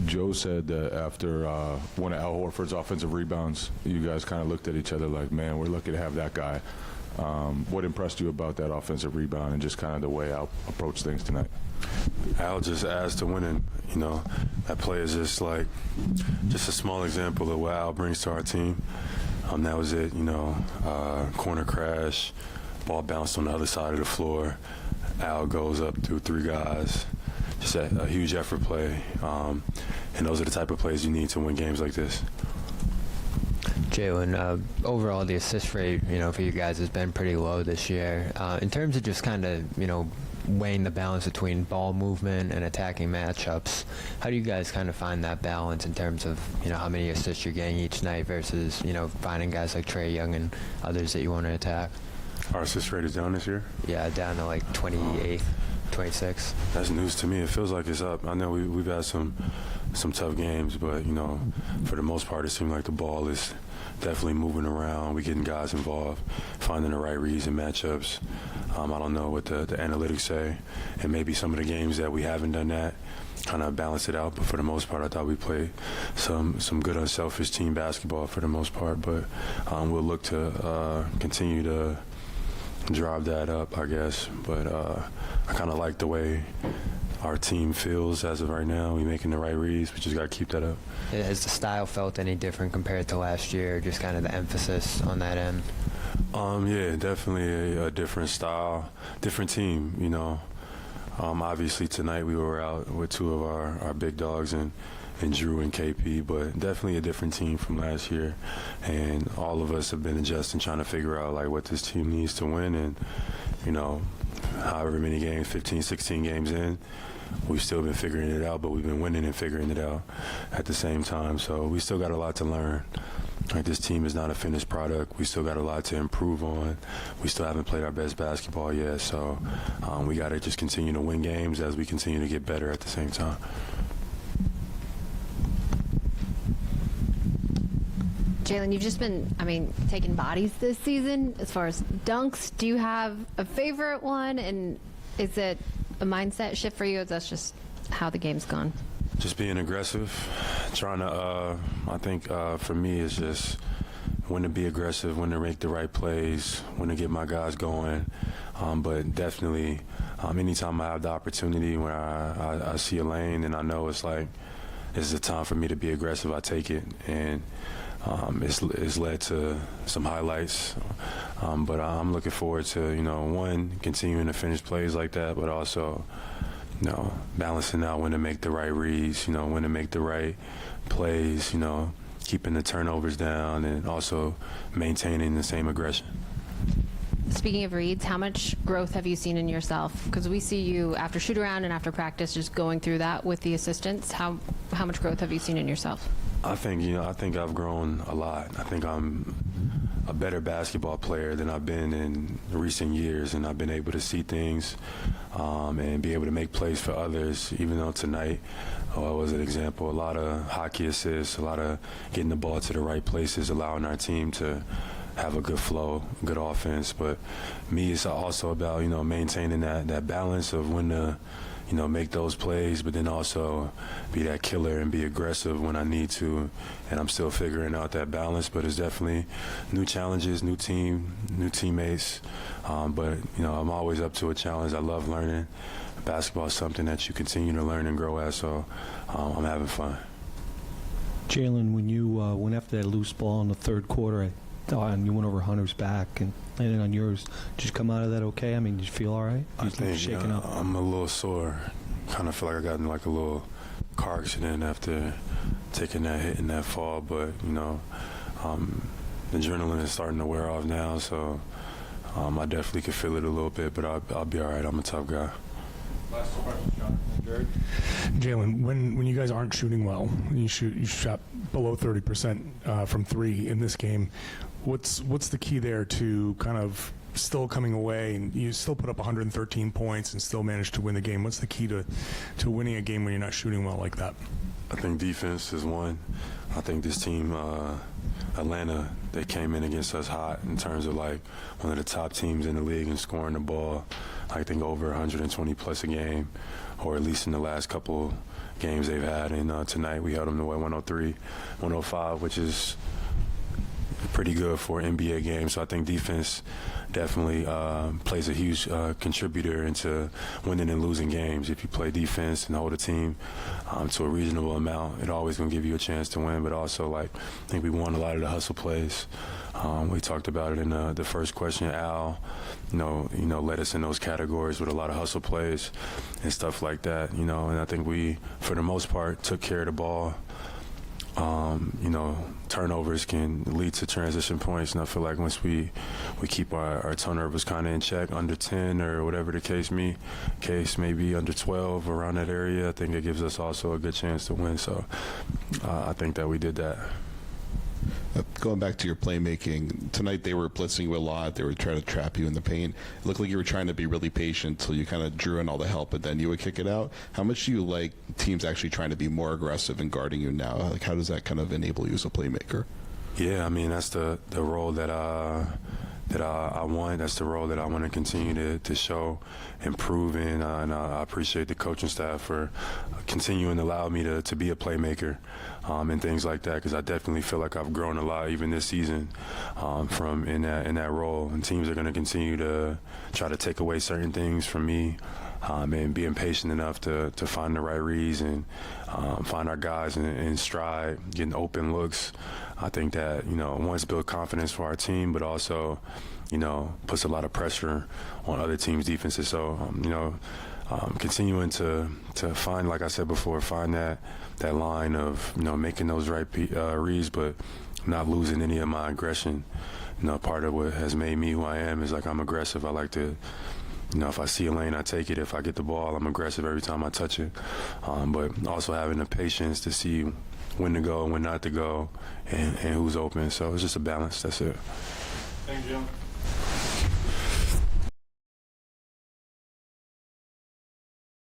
Joe said that after one of Al Horford's offensive rebounds, you guys kind of looked at each other like, man, we're lucky to have that guy. What impressed you about that offensive rebound and just kind of the way Al approached things tonight? Al just adds to winning. That play is just a small example of what Al brings to our team. That was it, corner crash, ball bounced on the other side of the floor. Al goes up through three guys. Just a huge effort play. And those are the type of plays you need to win games like this. Jaylen, overall the assist rate, for you guys has been pretty low this year. In terms of just kind of, weighing the balance between ball movement and attacking matchups, how do you guys kind of find that balance in terms of, how many assists you're getting each night versus, finding guys like Trae Young and others that you want to attack? Our assist rate is down this year? Yeah, down to like 28th, 26. That's news to me. It feels like it's up. I know we've had some tough games, but, for the most part, it seems like the ball is definitely moving around. We're getting guys involved, finding the right reads and matchups. I don't know what the analytics say, and maybe some of the games that we haven't done that kind of balance it out. But for the most part, I thought we played some good unselfish team basketball for the most part. But we'll look to continue to drive that up, I guess. But I kind of like the way our team feels as of right now. We're making the right reads. We just got to keep that up. Has the style felt any different compared to last year, just kind of the emphasis on that end? Yeah, definitely a different style, different team, Obviously tonight we were out with two of our big dogs and Drew and KP, but definitely a different team from last year. And all of us have been adjusting, trying to figure out what this team needs to win. And, however many games, 15, 16 games in, we've still been figuring it out, but we've been winning and figuring it out at the same time. So we still got a lot to learn. This team is not a finished product. We still got a lot to improve on. We still haven't played our best basketball yet. So we got to just continue to win games as we continue to get better at the same time. Jaylen, you've just been, taking bodies this season as far as dunks. Do you have a favorite one? And is it a mindset shift for you? Or that's just how the game's gone? Just being aggressive, trying to, I think for me it's just when to be aggressive, when to make the right plays, when to get my guys going. But definitely anytime I have the opportunity when I see a lane and I know it's a time for me to be aggressive, I take it. And it's led to some highlights. But I'm looking forward to, one, continuing to finish plays like that, but also balancing out when to make the right reads, when to make the right plays, keeping the turnovers down and also maintaining the same aggression. Speaking of reads, how much growth have you seen in yourself? Because we see you after shoot-around and after practice just going through that with the assistants. How much growth have you seen in yourself? I think I've grown a lot. I think I'm a better basketball player than I've been in recent years, and I've been able to see things and be able to make plays for others, even though tonight was an example. A lot of hockey assists, a lot of getting the ball to the right places, allowing our team to have a good flow, good offense. But me, it's also about, maintaining that balance of when to, make those plays, but then also be that killer and be aggressive when I need to. And I'm still figuring out that balance, but it's definitely new challenges, new team, new teammates. But, I'm always up to a challenge. I love learning. Basketball is something that you continue to learn and grow at, so I'm having fun. Jaylen, when you went after that loose ball in the third quarter, and you went over Hunter's back and landed on yours, did you come out of that okay? Did you feel all right? I think shaking up? I'm a little sore. Kind of feel like I got in a little car accident after taking that hit and that fall, but, the adrenaline is starting to wear off now, so I definitely could feel it a little bit, but I'll be all right. I'm a tough guy. Last question, John. Jared. Jaylen, when you guys aren't shooting well, you shot below 30% from three in this game. What's the key there to kind of still coming away, and you still put up 113 points and still manage to win the game? What's the key to winning a game when you're not shooting well like that? I think defense is one. I think this team, Atlanta, they came in against us hot in terms of one of the top teams in the league in scoring the ball. I think over 120 plus a game, or at least in the last couple games they've had. And tonight we held them to 103, 105, which is pretty good for an NBA game. So I think defense definitely plays a huge contributor into winning and losing games. If you play defense and hold a team to a reasonable amount, it always going to give you a chance to win. But also, like, I think we won a lot of the hustle plays. We talked about it in the first question. Al, led us in those categories with a lot of hustle plays and stuff like that. And I think we, for the most part, took care of the ball. Turnovers can lead to transition points, and I feel like once we keep our turnovers kind of in check, under 10 or whatever the case may be, under 12, around that area, I think it gives us also a good chance to win. So I think that we did that. Going back to your playmaking, tonight they were blitzing you a lot. They were trying to trap you in the paint. It looked like you were trying to be really patient until you kind of drew in all the help, but then you would kick it out. How much do you like teams actually trying to be more aggressive in guarding you now? Like, how does that kind of enable you as a playmaker? Yeah, I mean, that's the role that I want. That's the role that I want to continue to show, improve in, and I appreciate the coaching staff for continuing to allow me to be a playmaker and things like that, because I definitely feel like I've grown a lot even this season from in that role. And teams are going to continue to try to take away certain things from me. And being patient enough to find the right reads and find our guys in stride, getting open looks. I think that, once build confidence for our team, but also, puts a lot of pressure on other teams' defenses. So, continuing to find, like I said before, find that line of, making those right reads, but not losing any of my aggression. Part of what has made me who I am is, like, I'm aggressive. I like to, if I see a lane, I take it. If I get the ball, I'm aggressive every time I touch it. But also having the patience to see when to go, when not to go, and who's open. So it's just a balance. That's it. Thank you, Jim.